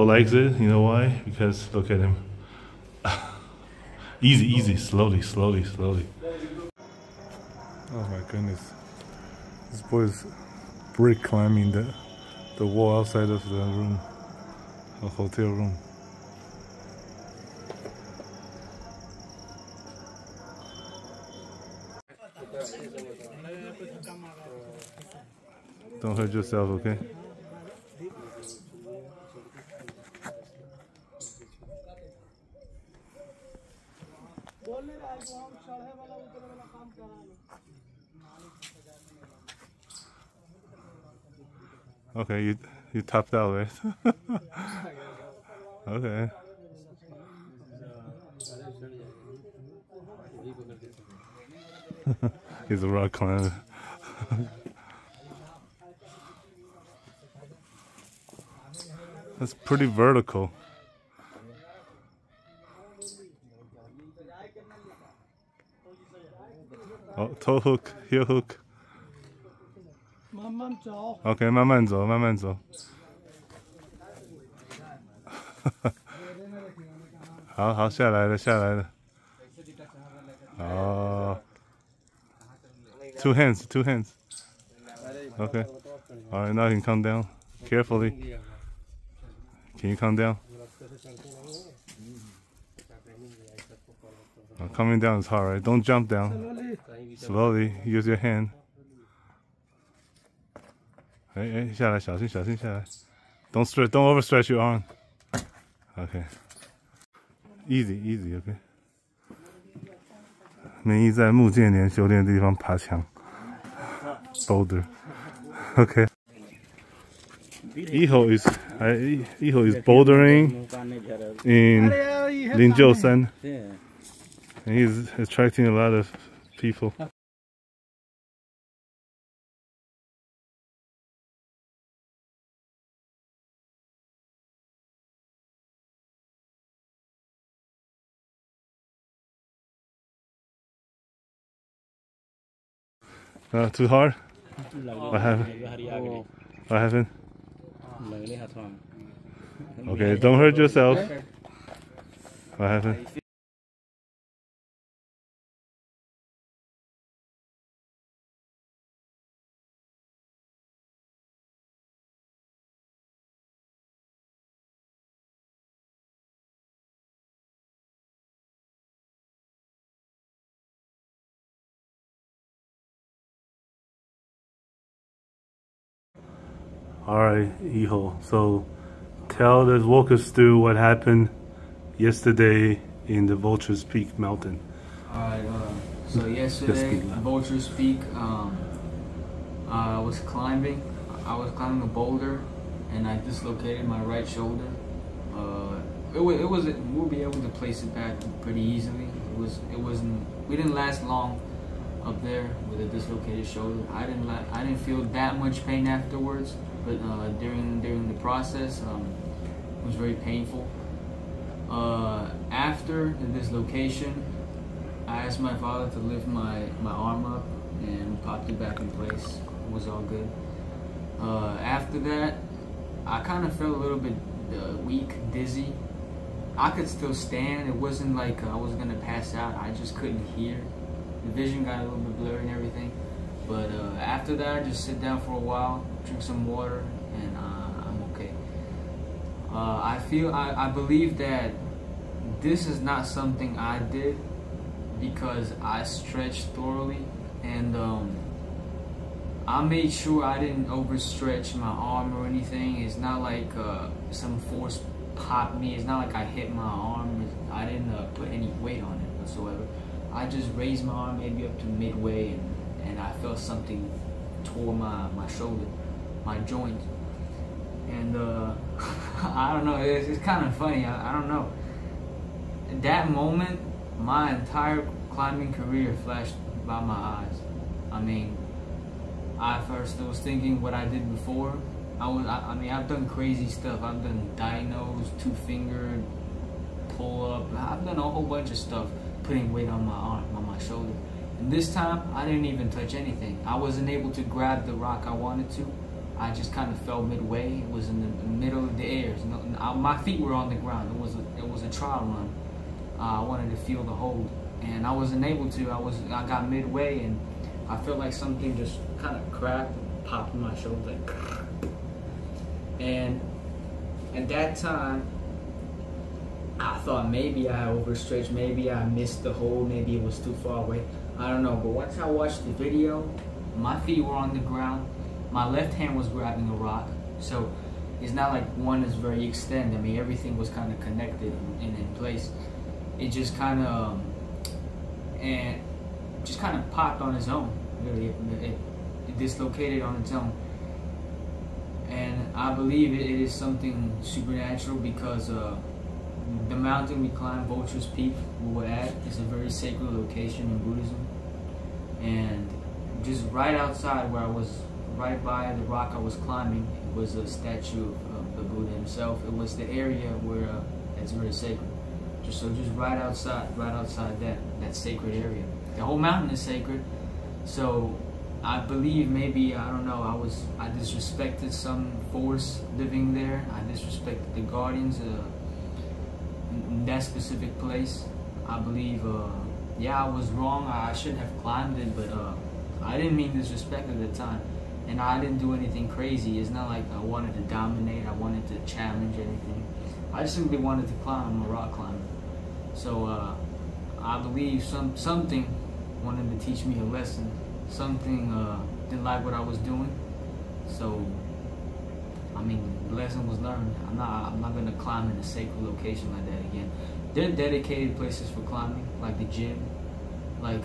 Hijo likes it. You know why? Because look at him. Easy, easy, slowly, slowly, slowly. Oh my goodness. This boy is brick climbing the wall outside of the room, a hotel room. Don't hurt yourself, okay? Okay, you topped out, right? Okay. He's a rock climber. That's pretty vertical. Oh, toe hook, heel hook. Okay, 慢慢走，慢慢走。好好，下来了，下来了。哦。Two hands, two hands. Okay. All right, now you can come down carefully. Can you come down? Coming down is hard, right? Don't jump down. Slowly, use your hand. Hey, 下来，小心，小心下来。Don't overstretch your arm. Okay. Easy, easy, okay. 明义在木建连修炼的地方爬墙 ，boulder. Okay. Hijo is bouldering in 靈鷲山 and he's attracting a lot of people. Too hard? What happened? What happened? Okay, don't hurt yourself. What happened? Alright, Hijo, so walk us through what happened yesterday in the Vulture's Peak mountain. Alright, so yesterday, Vulture's Peak, I was climbing a boulder and I dislocated my right shoulder. We'll be able to place it back pretty easily. We didn't last long up there with a dislocated shoulder. I didn't feel that much pain afterwards, but during the process, it was very painful. After the dislocation, I asked my father to lift my arm up and popped it back in place. It was all good. After that, I kind of felt a little bit weak, dizzy. I could still stand. It wasn't like I was gonna pass out. I just couldn't hear. The vision got a little bit blurry and everything. But after that, I just sit down for a while, drink some water, and I'm okay. I believe that this is not something I did because I stretched thoroughly, and I made sure I didn't overstretch my arm or anything. It's not like some force popped me. It's not like I hit my arm. I didn't put any weight on it whatsoever. I just raised my arm maybe up to midway, and I felt something tore my shoulder, my joint. And I don't know, it's kind of funny, I don't know. At that moment, my entire climbing career flashed by my eyes. I mean, I first was thinking what I did before. I mean, I've done crazy stuff. I've done dinos, 2-finger, pull up. I've done a whole bunch of stuff, putting weight on my arm, on my shoulder. And this time, I didn't even touch anything. I wasn't able to grab the rock I wanted to. I just kind of fell midway. It was in the middle of the air. My feet were on the ground. It was a trial run. I wanted to feel the hold, and I wasn't able to. I got midway, and I felt like something just kind of cracked, and popped in my shoulder, like. And at that time, I thought maybe I overstretched, maybe I missed the hold, maybe it was too far away. I don't know. But once I watched the video, my feet were on the ground. My left hand was grabbing a rock, so it's not like one is very extended. I mean, everything was kind of connected and in place. It just kind of popped on its own. Really, it dislocated on its own. And I believe it is something supernatural because the mountain we climbed, Vulture's Peak, we were at, is a very sacred location in Buddhism. And just right outside where I was, right by the rock I was climbing, it was a statue of the Buddha himself. It was the area where it's very sacred. Just right outside that sacred area. The whole mountain is sacred. So I believe maybe, I don't know, I disrespected some force living there. I disrespected the guardians in that specific place. I believe, yeah, I was wrong. I shouldn't have climbed it, but I didn't mean disrespect at the time. And I didn't do anything crazy. It's not like I wanted to dominate, I wanted to challenge anything. I just simply wanted to climb. I'm a rock climber. So I believe something wanted to teach me a lesson. Something didn't like what I was doing. So, I mean, the lesson was learned. I'm not gonna climb in a sacred location like that again. There are dedicated places for climbing, like the gym, like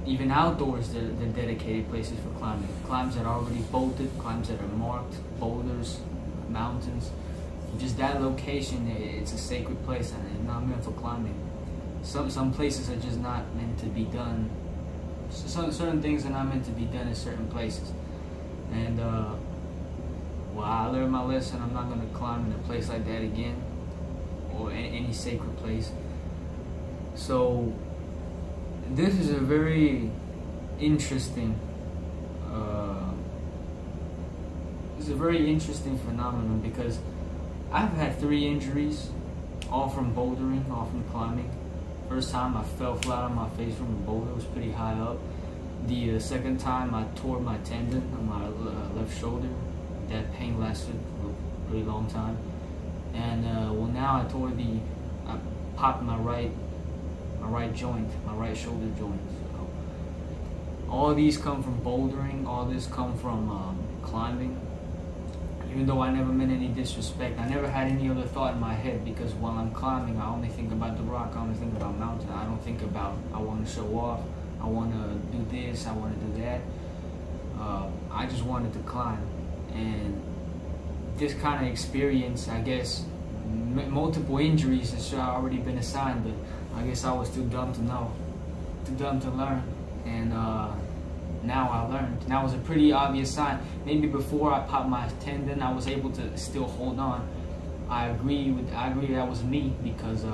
even outdoors, they're dedicated places for climbing. Climbs that are already bolted, climbs that are marked, boulders, mountains. Just that location, it's a sacred place and it's not meant for climbing. Some places are just not meant to be done. Certain things are not meant to be done in certain places. And well, I learned my lesson. I'm not gonna climb in a place like that again, or any sacred place. So this is a very interesting phenomenon because I've had 3 injuries, all from bouldering, all from climbing. First time I fell flat on my face from a boulder. It was pretty high up. The second time I tore my tendon on my left shoulder. That pain lasted a pretty long time. And well, now I popped my right joint, my right shoulder joint. So, all these come from bouldering. All this come from climbing. Even though I never meant any disrespect, I never had any other thought in my head because while I'm climbing, I only think about the rock, I only think about mountain. I don't think about, I want to show off, I want to do this, I want to do that. I just wanted to climb. And this kind of experience, I guess, multiple injuries, it should have already been a sign, but I guess I was too dumb to know, too dumb to learn. And now I learned. And that was a pretty obvious sign. Maybe before I popped my tendon, I was able to still hold on. I agree that was me because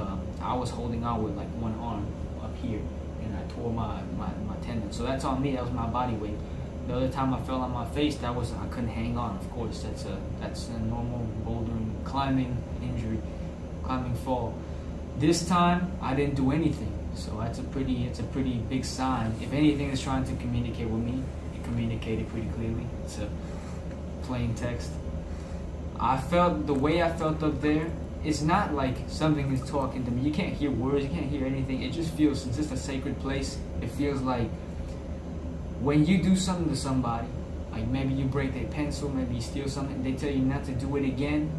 I was holding on with like one arm up here, and I tore my tendon. So that's on me. That was my body weight. The other time I fell on my face, I couldn't hang on. Of course, that's a normal bouldering, climbing injury, climbing fall. This time I didn't do anything. So it's a pretty big sign. If anything is trying to communicate with me, it communicated pretty clearly. It's a plain text. The way I felt up there, it's not like something is talking to me. You can't hear words, you can't hear anything. It just feels, since it's a sacred place, it feels like when you do something to somebody, like maybe you break their pencil, maybe you steal something, they tell you not to do it again.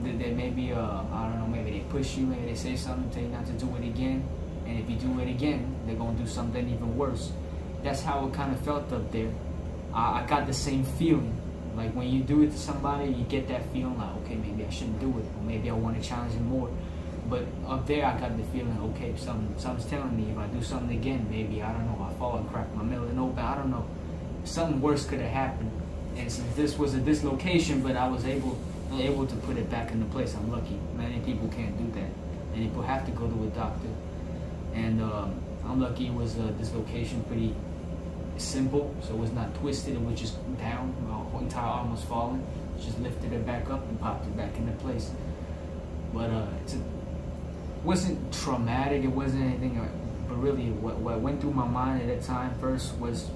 They maybe, I don't know, maybe they push you, maybe they say something, tell you not to do it again. And if you do it again, they're going to do something even worse. That's how it kind of felt up there. I got the same feeling. Like when you do it to somebody, you get that feeling like, okay, maybe I shouldn't do it. Or maybe I want to challenge him more. But up there, I got the feeling, okay, something's telling me if I do something again, maybe, I don't know, I fall and crack my melon open, I don't know. Something worse could have happened. And since this was a dislocation, but I was able to put it back into place, I'm lucky. Many people can't do that. Many people have to go to a doctor. And I'm lucky it was a dislocation, pretty simple, so it was not twisted. It was just down. My whole entire arm was falling. Just lifted it back up and popped it back into place. But it wasn't traumatic. It wasn't anything. But really, what went through my mind at that time first was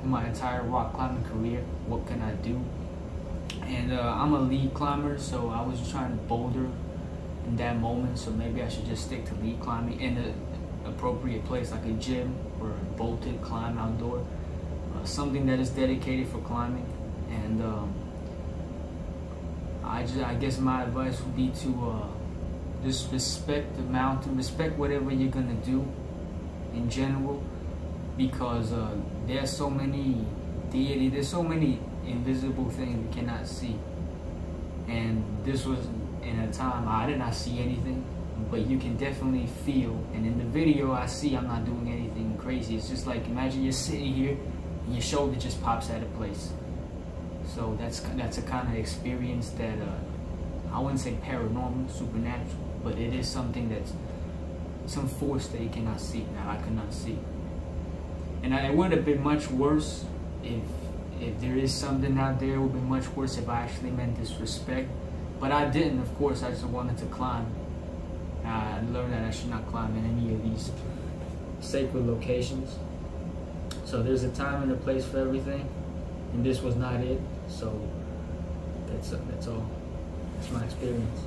my entire rock climbing career. What can I do? And I'm a lead climber, so I was trying to boulder in that moment. So maybe I should just stick to lead climbing in an appropriate place like a gym or a bolted climb outdoor, something that is dedicated for climbing. And I guess my advice would be to just respect the mountain, respect whatever you're gonna do in general, because there's so many deity, there's so many invisible things we cannot see. And this was in a time I did not see anything, but you can definitely feel. And in the video I see I'm not doing anything crazy. It's just like, imagine you're sitting here and your shoulder just pops out of place. So that's a kind of experience that I wouldn't say paranormal, supernatural, but it is something that's some force that you cannot see, that I could not see. And it would have been much worse if there is something out there. It would be much worse if I actually meant disrespect, but I didn't. Of course, I just wanted to climb. I learned that I should not climb in any of these sacred locations. So there's a time and a place for everything, and this was not it. So that's all. That's my experience.